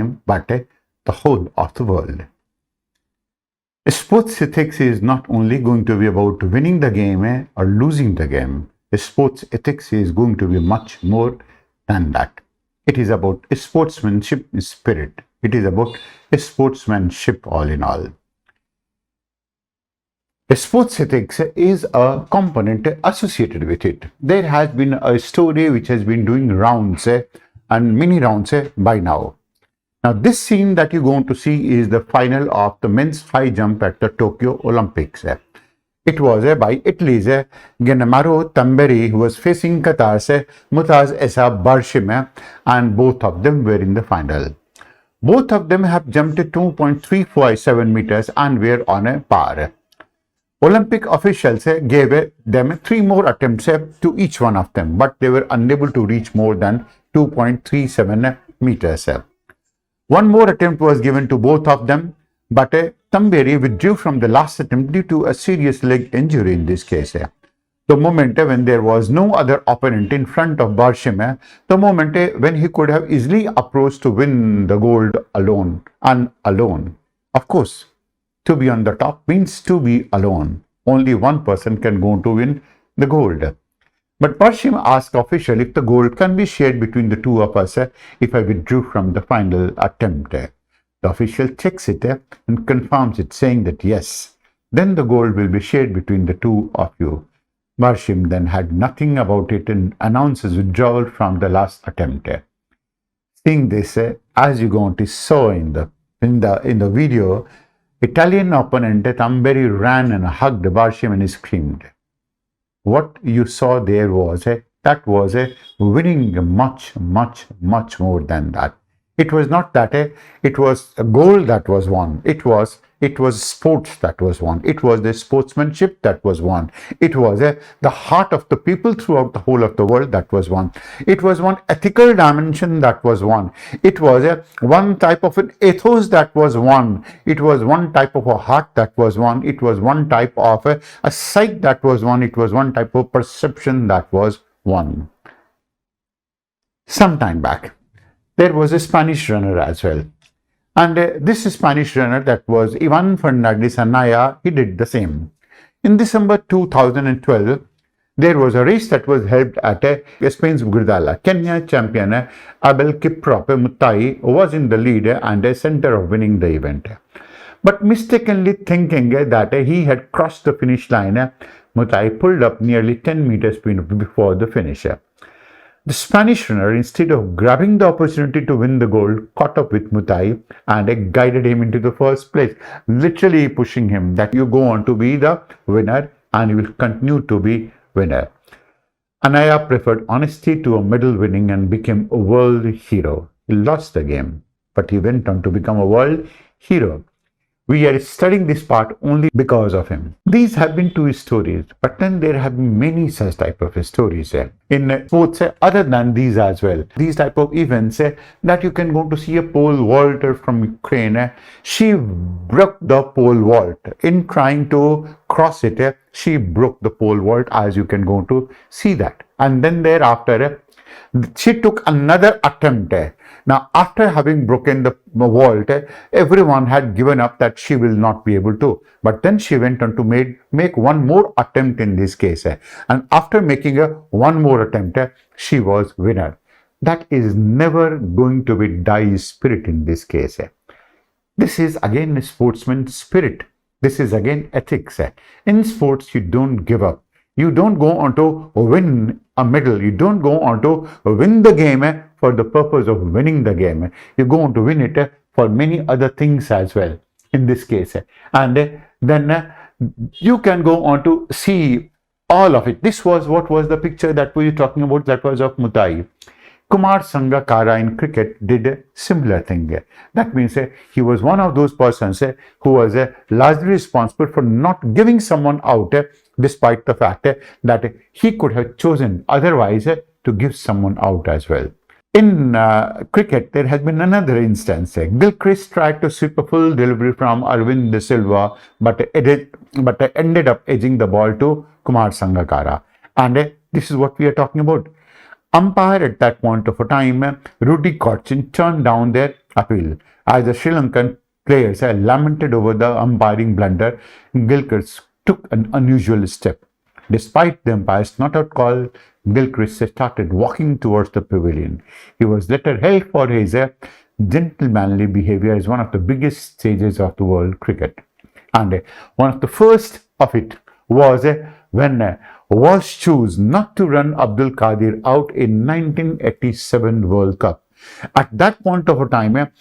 him, but the whole of the world. Sports ethics is not only going to be about winning the game or losing the game. Sports ethics is going to be much more than that. It is about a sportsmanship spirit. It is about a sportsmanship all in all. Sports ethics is a component associated with it. There has been a story which has been doing rounds and many rounds by now. Now, this scene that you're going to see is the final of the men's high jump at the Tokyo Olympics. It was by Italy's Gennaro Tamberi who was facing Qatar's Mutaz Essa Barshim, and both of them were in the final. Both of them have jumped 2.357 meters and were on a par. Olympic officials gave them 3 more attempts to each one of them, but they were unable to reach more than 2.37 meters. One more attempt was given to both of them, but Tamberi withdrew from the last attempt due to a serious leg injury in this case. The moment when there was no other opponent in front of Barshim, the moment when he could have easily approached to win the gold alone and alone. Of course, to be on the top means to be alone. Only one person can go to win the gold. But Barshim asked official if the gold can be shared between the two of us if I withdrew from the final attempt. The official checks it and confirms it, saying that yes, then the gold will be shared between the two of you. Barshim then had nothing about it and announces withdrawal from the last attempt. Seeing this, as you're going to saw in the video, Italian opponent Tamberi ran and hugged Barshim and screamed. What you saw there was winning much more than that. It was not that it was a goal that was won. It was sports that was won. It was the sportsmanship that was won. It was the heart of the people throughout the whole of the world that was won. It was one ethical dimension that was won. It was one type of an ethos that was won. It was one type of a heart that was won. It was one type of a psyche that was won. It was one type of perception that was won. Some time back, there was a Spanish runner as well. And this Spanish runner, that was Ivan Fernandez Anaya, he did the same. In December 2012, there was a race that was held at Spain's Gurdala. Kenya champion Abel Kiprop Mutai was in the lead and a center of winning the event. But mistakenly thinking that he had crossed the finish line, Mutai pulled up nearly 10 meters before the finish. The Spanish runner, instead of grabbing the opportunity to win the gold, caught up with Mutai and guided him into the first place, literally pushing him that you go on to be the winner and you will continue to be winner. Anaya preferred honesty to a medal winning and became a world hero. He lost the game, but he went on to become a world hero. We are studying this part only because of him. These have been 2 stories, but then there have been many such type of stories in sports other than these as well. These type of events that you can go to see a pole vaulter from Ukraine. She broke the pole vault. In trying to cross it, she broke the pole vault, as you can go to see that. And then thereafter, she took another attempt. Now, after having broken the vault, everyone had given up that she will not be able to. But then she went on to make one more attempt in this case. And after making one more attempt, she was winner. That is never going to be die spirit in this case. This is again a sportsman spirit. This is again ethics. In sports, you don't give up. You don't go on to win a medal. You don't go on to win the game for the purpose of winning the game. You go on to win it for many other things as well in this case. And then you can go on to see all of it. This was what was the picture that we were talking about, that was of Mutai. Kumar Sangakkara in cricket did a similar thing. That means he was one of those persons who was largely responsible for not giving someone out despite the fact that he could have chosen otherwise to give someone out as well. In cricket, there has been another instance. Gilchrist tried to sweep a full delivery from Arvind De Silva, but ended up edging the ball to Kumar Sangakkara. And this is what we are talking about. Umpire at that point of a time, Rudy Cochin, turned down their appeal. As the Sri Lankan players lamented over the umpiring blunder, Gilchrist took an unusual step. Despite the umpire's not-out call, Gilchrist started walking towards the pavilion. He was later held for his gentlemanly behavior as one of the biggest stages of the world cricket. And one of the first of it was when Walsh chose not to run Abdul Qadir out in 1987 World Cup. At that point of time,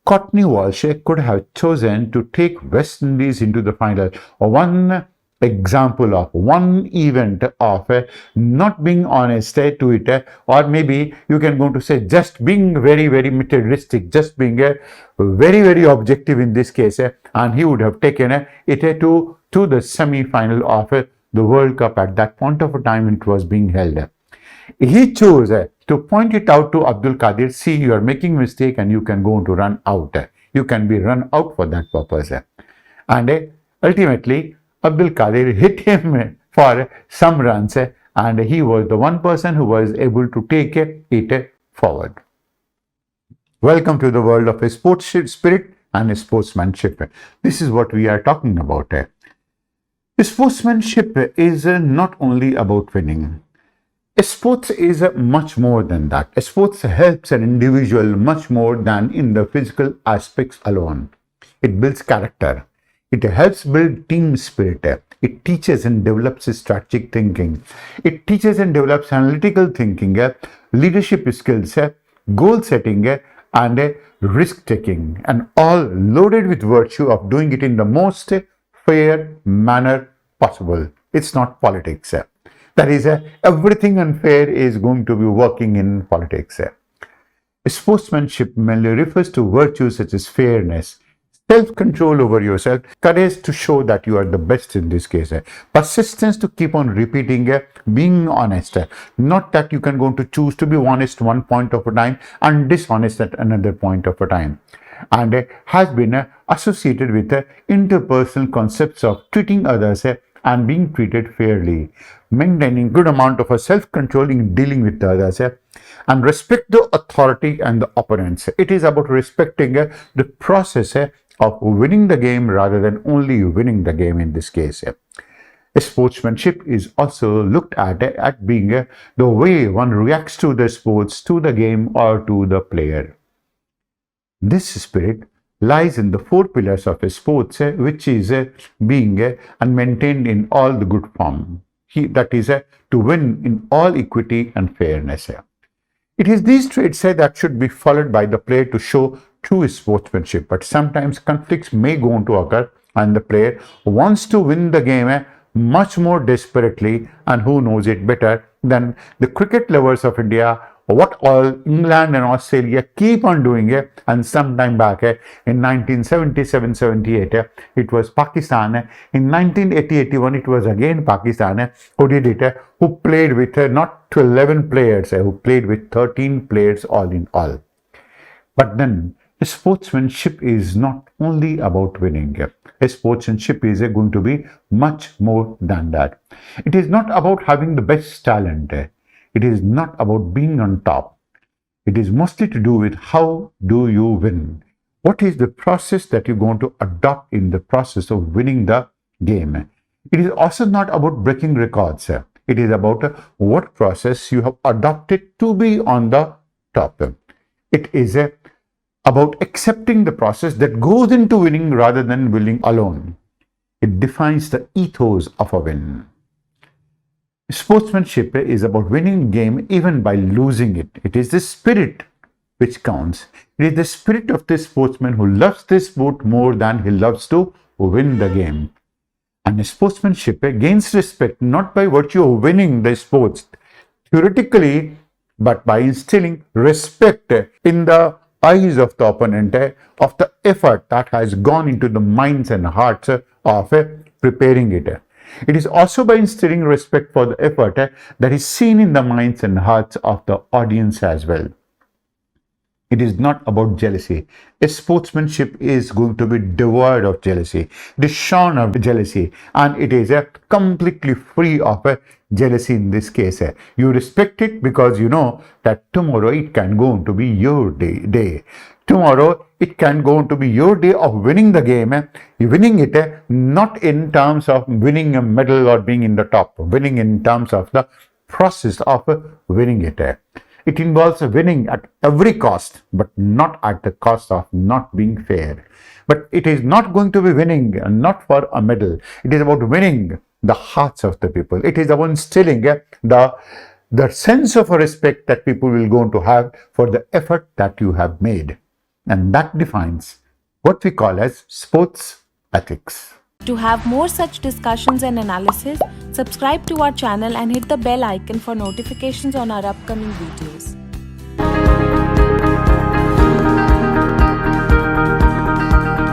Courtney Walsh could have chosen to take West Indies into the final. One example of one event of not being honest to it, or maybe you can go to say just being very, very materialistic, just being very, very objective in this case, and he would have taken it to the semi-final of the World Cup at that point of time it was being held. He chose to point it out to Abdul Qadir, see, you are making mistake and you can go to run out. You can be run out for that purpose. And ultimately, Abdul Qadir hit him for some runs, and he was the one person who was able to take it forward. Welcome to the world of a sports spirit and a sportsmanship. This is what we are talking about. Sportsmanship is not only about winning. Sports is much more than that. Sports helps an individual much more than in the physical aspects alone. It builds character. It helps build team spirit. It teaches and develops strategic thinking. It teaches and develops analytical thinking, leadership skills, goal setting, and risk taking, and all loaded with virtue of doing it in the most fair manner possible. It's not politics. That is, everything unfair is going to be working in politics. Sportsmanship mainly refers to virtues such as fairness, self-control over yourself, courage to show that you are the best in this case, persistence to keep on repeating, being honest, not that you can go to choose to be honest one point of a time and dishonest at another point of a time, and has been associated with interpersonal concepts of treating others and being treated fairly, maintaining good amount of self-control in dealing with the others, and respect the authority and the opponents. It is about respecting the process of winning the game rather than only winning the game in this case. Sportsmanship is also looked at being the way one reacts to the sports, to the game, or to the player. This spirit lies in the four pillars of sports, which is being and maintained in all the good form. That is to win in all equity and fairness. It is these traits that should be followed by the player to show true sportsmanship, but sometimes conflicts may go on to occur and the player wants to win the game much more desperately, and who knows it better than the cricket lovers of India, what all England and Australia keep on doing it. And some time back in 1977-78 it was Pakistan. In 1980-81 it was again Pakistan who did it, who played with not 11 players, who played with 13 players all in all. But then sportsmanship is not only about winning. Sportsmanship is going to be much more than that. It is not about having the best talent. It is not about being on top. It is mostly to do with how do you win. What is the process that you're going to adopt in the process of winning the game? It is also not about breaking records. It is about what process you have adopted to be on the top. It is about accepting the process that goes into winning rather than winning alone. It defines the ethos of a win. Sportsmanship is about winning a game even by losing it. It is the spirit which counts. It is the spirit of the sportsman who loves this sport more than he loves to win the game. And sportsmanship gains respect not by virtue of winning the sports theoretically, but by instilling respect in the eyes of the opponent of the effort that has gone into the minds and hearts of preparing it. It is also by instilling respect for the effort that is seen in the minds and hearts of the audience as well. It is not about jealousy. Sportsmanship is going to be devoid of jealousy, shorn of jealousy, and it is completely free of jealousy in this case. You respect it because you know that tomorrow it can go to be your day. tomorrow it can go to be your day of winning the game, winning it not in terms of winning a medal or being in the top, winning in terms of the process of winning it. It involves winning at every cost, but not at the cost of not being fair. But it is not going to be winning, not for a medal. It is about winning the hearts of the people. It is about instilling the sense of respect that people will going to have for the effort that you have made. And that defines what we call as sports ethics. To have more such discussions and analysis, subscribe to our channel and hit the bell icon for notifications on our upcoming videos.